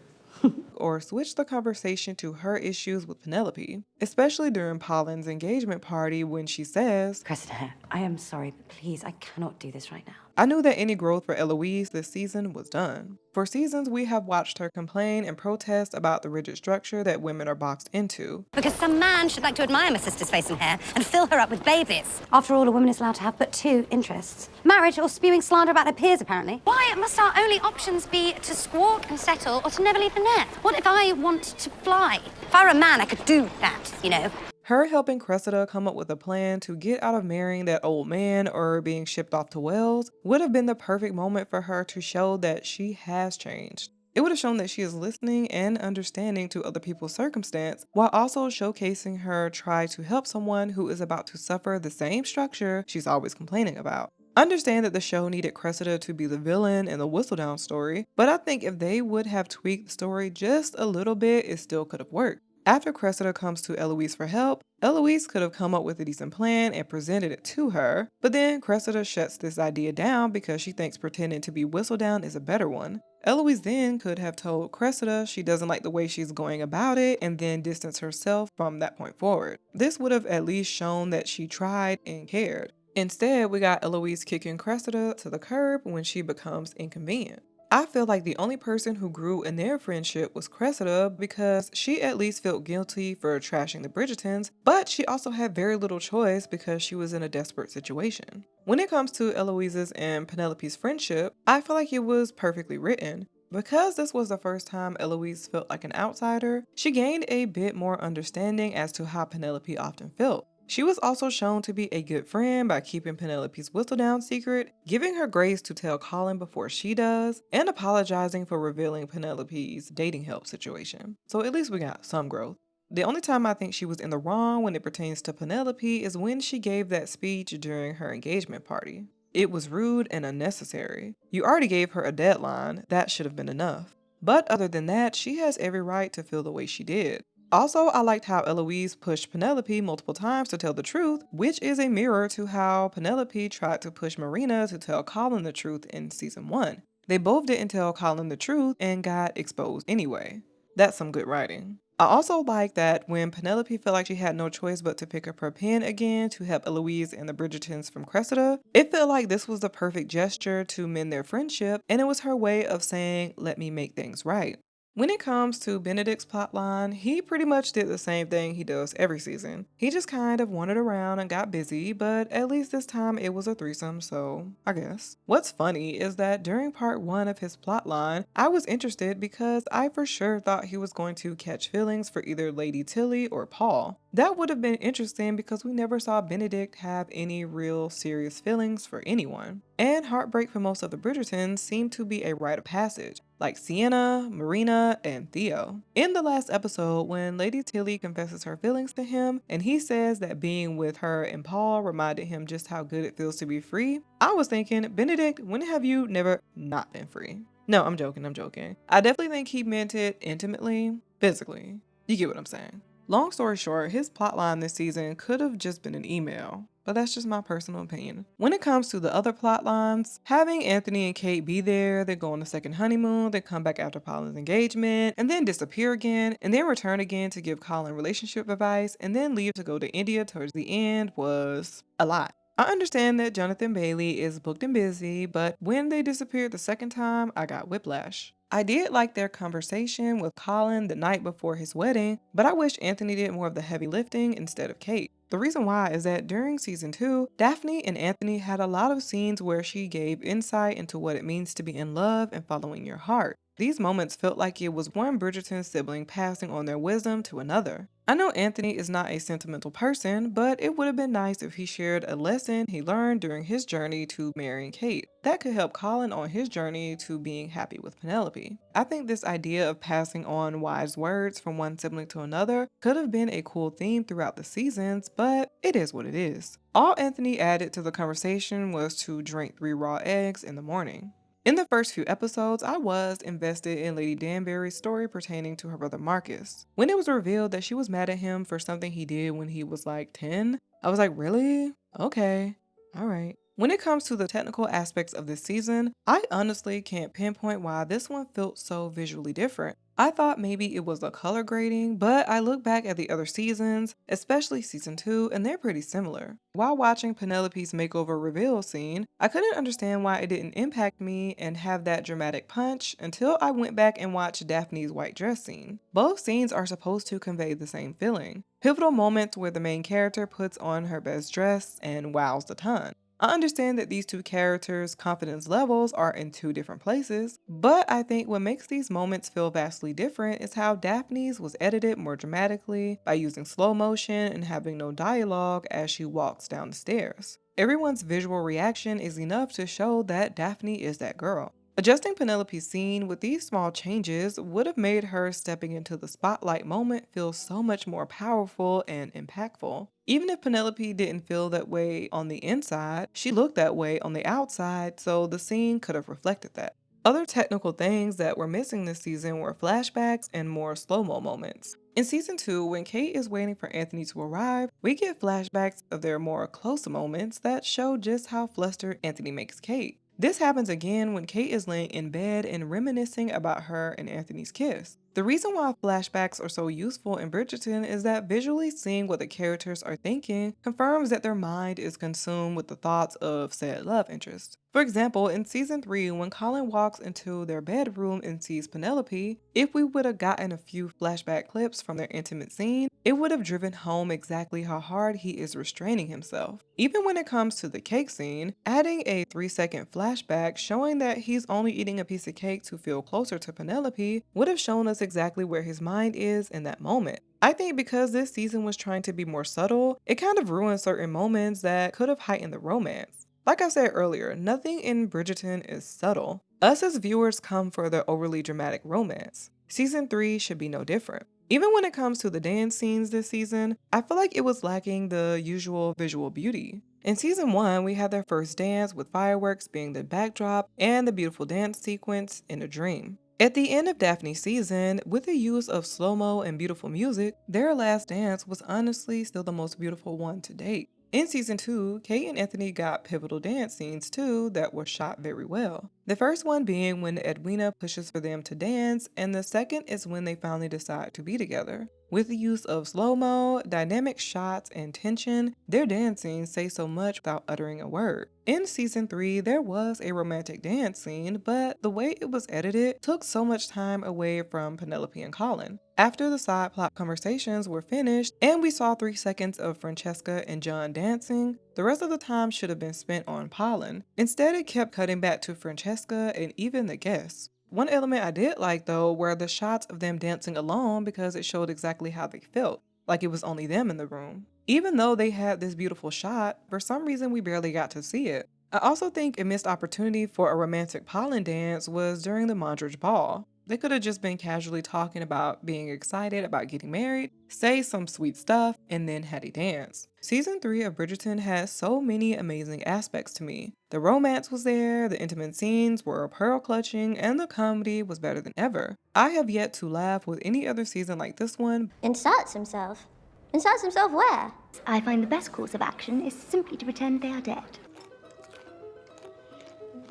or switch the conversation to her issues with Penelope, especially during Polin's engagement party when she says, Cressida, I am sorry, but please, I cannot do this right now. I knew that any growth for Eloise this season was done. For seasons, we have watched her complain and protest about the rigid structure that women are boxed into. Because some man should like to admire my sister's face and hair and fill her up with babies. After all, a woman is allowed to have but 2 interests. Marriage or spewing slander about her peers, apparently. Why must our only options be to squawk and settle or to never leave the nest? What if I want to fly? If I were a man, I could do that, you know. Her helping Cressida come up with a plan to get out of marrying that old man or being shipped off to Wales would have been the perfect moment for her to show that she has changed. It would have shown that she is listening and understanding to other people's circumstance while also showcasing her try to help someone who is about to suffer the same structure she's always complaining about. Understand that the show needed Cressida to be the villain in the Whistledown story, but I think if they would have tweaked the story just a little bit, it still could have worked. After Cressida comes to Eloise for help, Eloise could have come up with a decent plan and presented it to her, but then Cressida shuts this idea down because she thinks pretending to be Whistledown is a better one. Eloise then could have told Cressida she doesn't like the way she's going about it and then distance herself from that point forward. This would have at least shown that she tried and cared. Instead, we got Eloise kicking Cressida to the curb when she becomes inconvenient. I feel like the only person who grew in their friendship was Cressida because she at least felt guilty for trashing the Bridgertons, but she also had very little choice because she was in a desperate situation. When it comes to Eloise's and Penelope's friendship, I feel like it was perfectly written. Because this was the first time Eloise felt like an outsider, she gained a bit more understanding as to how Penelope often felt. She was also shown to be a good friend by keeping Penelope's Whistledown secret, giving her grace to tell Colin before she does, and apologizing for revealing Penelope's dating help situation. So at least we got some growth. The only time I think she was in the wrong when it pertains to Penelope is when she gave that speech during her engagement party. It was rude and unnecessary. You already gave her a deadline, that should have been enough. But other than that, she has every right to feel the way she did. Also, I liked how Eloise pushed Penelope multiple times to tell the truth, which is a mirror to how Penelope tried to push Marina to tell Colin the truth in season 1. They both didn't tell Colin the truth and got exposed anyway. That's some good writing. I also like that when Penelope felt like she had no choice but to pick up her pen again to help Eloise and the Bridgertons from Cressida, it felt like this was the perfect gesture to mend their friendship, and it was her way of saying, let me make things right. When it comes to Benedict's plotline, he pretty much did the same thing he does every season. He just kind of wandered around and got busy, but at least this time it was a threesome, so I guess. What's funny is that during part 1 of his plotline, I was interested because I for sure thought he was going to catch feelings for either Lady Tilly or Paul. That would have been interesting because we never saw Benedict have any real serious feelings for anyone. And heartbreak for most of the Bridgertons seemed to be a rite of passage, like Sienna, Marina, and Theo. In the last episode, when Lady Tilly confesses her feelings to him, and he says that being with her and Paul reminded him just how good it feels to be free, I was thinking, Benedict, when have you never not been free? No, I'm joking. I definitely think he meant it intimately, physically. You get what I'm saying. Long story short, his plotline this season could have just been an email, but that's just my personal opinion. When it comes to the other plot lines, having Anthony and Kate be there, they go on a second honeymoon, they come back after Polin's engagement, and then disappear again, and then return again to give Colin relationship advice, and then leave to go to India towards the end was a lot. I understand that Jonathan Bailey is booked and busy, but when they disappeared the second time, I got whiplash. I did like their conversation with Colin the night before his wedding, but I wish Anthony did more of the heavy lifting instead of Kate. The reason why is that during season 2, Daphne and Anthony had a lot of scenes where she gave insight into what it means to be in love and following your heart. These moments felt like it was one Bridgerton sibling passing on their wisdom to another. I know Anthony is not a sentimental person, but it would have been nice if he shared a lesson he learned during his journey to marrying Kate. That could help Colin on his journey to being happy with Penelope. I think this idea of passing on wise words from one sibling to another could have been a cool theme throughout the seasons, but it is what it is. All Anthony added to the conversation was to drink 3 raw eggs in the morning. In the first few episodes, I was invested in Lady Danbury's story pertaining to her brother Marcus. When it was revealed that she was mad at him for something he did when he was like 10, I was like, really? Okay, alright. When it comes to the technical aspects of this season, I honestly can't pinpoint why this one felt so visually different. I thought maybe it was a color grading, but I look back at the other seasons, especially season 2, and they're pretty similar. While watching Penelope's makeover reveal scene, I couldn't understand why it didn't impact me and have that dramatic punch until I went back and watched Daphne's white dress scene. Both scenes are supposed to convey the same feeling. Pivotal moments where the main character puts on her best dress and wows the ton. I understand that these two characters' confidence levels are in 2 different places, but I think what makes these moments feel vastly different is how Daphne's was edited more dramatically by using slow motion and having no dialogue as she walks down the stairs. Everyone's visual reaction is enough to show that Daphne is that girl. Adjusting Penelope's scene with these small changes would have made her stepping into the spotlight moment feel so much more powerful and impactful. Even if Penelope didn't feel that way on the inside, she looked that way on the outside, so the scene could have reflected that. Other technical things that were missing this season were flashbacks and more slow-mo moments. In season 2, when Kate is waiting for Anthony to arrive, we get flashbacks of their more close moments that show just how flustered Anthony makes Kate. This happens again when Kate is laying in bed and reminiscing about her and Anthony's kiss. The reason why flashbacks are so useful in Bridgerton is that visually seeing what the characters are thinking confirms that their mind is consumed with the thoughts of said love interest. For example, in season 3, when Colin walks into their bedroom and sees Penelope, if we would have gotten a few flashback clips from their intimate scene, it would have driven home exactly how hard he is restraining himself. Even when it comes to the cake scene, adding a 3-second flashback showing that he's only eating a piece of cake to feel closer to Penelope would have shown us exactly where his mind is in that moment. I think because this season was trying to be more subtle, it kind of ruined certain moments that could have heightened the romance. Like I said earlier, nothing in Bridgerton is subtle. Us as viewers come for the overly dramatic romance. Season 3 should be no different. Even when it comes to the dance scenes this season, I feel like it was lacking the usual visual beauty. In season 1, we had their first dance with fireworks being the backdrop and the beautiful dance sequence in a dream. At the end of Daphne's season, with the use of slow-mo and beautiful music, their last dance was honestly still the most beautiful one to date. In season 2, Kate and Anthony got pivotal dance scenes too that were shot very well. The first one being when Edwina pushes for them to dance, and the second is when they finally decide to be together. With the use of slow-mo, dynamic shots, and tension, their dancing say so much without uttering a word. In season 3, there was a romantic dance scene, but the way it was edited took so much time away from Penelope and Colin. After the side plot conversations were finished, and we saw 3 seconds of Francesca and John dancing, the rest of the time should have been spent on Polin. Instead, it kept cutting back to Francesca and even the guests. One element I did like, though, were the shots of them dancing alone because it showed exactly how they felt, like it was only them in the room. Even though they had this beautiful shot, for some reason we barely got to see it. I also think a missed opportunity for a romantic Polin dance was during the Mondridge ball. They could have just been casually talking about being excited about getting married, say some sweet stuff, and then had a dance. Season 3 of Bridgerton has so many amazing aspects to me. The romance was there, the intimate scenes were pearl clutching, and the comedy was better than ever. I have yet to laugh with any other season like this one. Inserts himself? Inserts himself where? I find the best course of action is simply to pretend they are dead.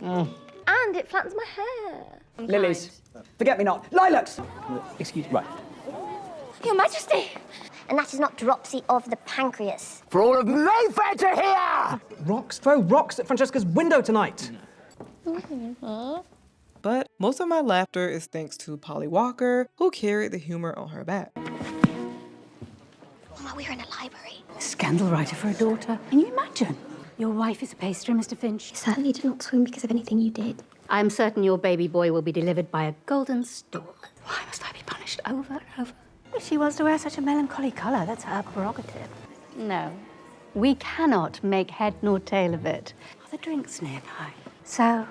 And it flattens my hair. Lilies. Forget-me-not. Lilacs! Excuse me. Right. Your Majesty! And that is not dropsy of the pancreas. For all of Mayfair to hear! Rocks? Throw rocks at Francesca's window tonight. But most of my laughter is thanks to Polly Walker, who carried the humor on her back. Mama, we're in a library. A scandal writer for a daughter. Can you imagine? Your wife is a pastry, Mr. Finch. You certainly did not swim because of anything you did. I'm certain your baby boy will be delivered by a golden stork. Why must I be punished over and over? If she wants to wear such a melancholy colour, that's her prerogative. No, we cannot make head nor tail of it. Are the drinks nearby? So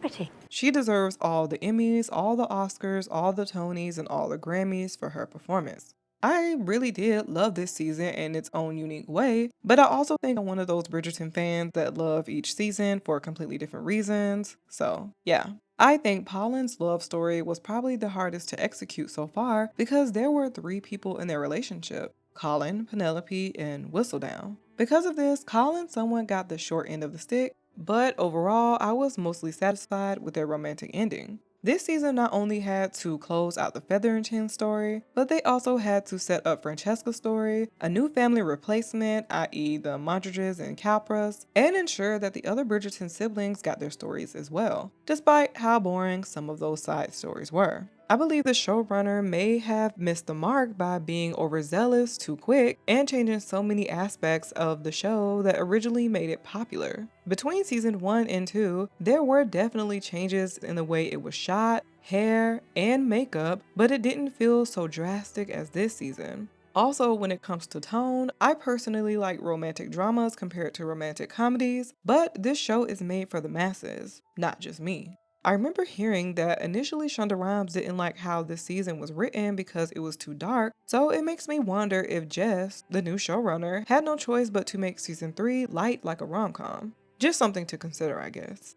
pretty. She deserves all the Emmys, all the Oscars, all the Tonys, and all the Grammys for her performance. I really did love this season in its own unique way, but I also think I'm one of those Bridgerton fans that love each season for completely different reasons. So, yeah. I think Polin's love story was probably the hardest to execute so far because there were 3 people in their relationship: Colin, Penelope, and Whistledown. Because of this, Colin somewhat got the short end of the stick, but overall, I was mostly satisfied with their romantic ending. This season not only had to close out the Featherington story, but they also had to set up Francesca's story, a new family replacement, i.e. the Mondridges and Capras, and ensure that the other Bridgerton siblings got their stories as well, despite how boring some of those side stories were. I believe the showrunner may have missed the mark by being overzealous too quick and changing so many aspects of the show that originally made it popular. Between season 1 and 2, there were definitely changes in the way it was shot, hair, and makeup, but it didn't feel so drastic as this season. Also, when it comes to tone, I personally like romantic dramas compared to romantic comedies, but this show is made for the masses, not just me. I remember hearing that initially Shonda Rhimes didn't like how this season was written because it was too dark, so it makes me wonder if Jess, the new showrunner, had no choice but to make season 3 light like a rom-com. Just something to consider, I guess.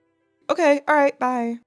Okay, alright, bye.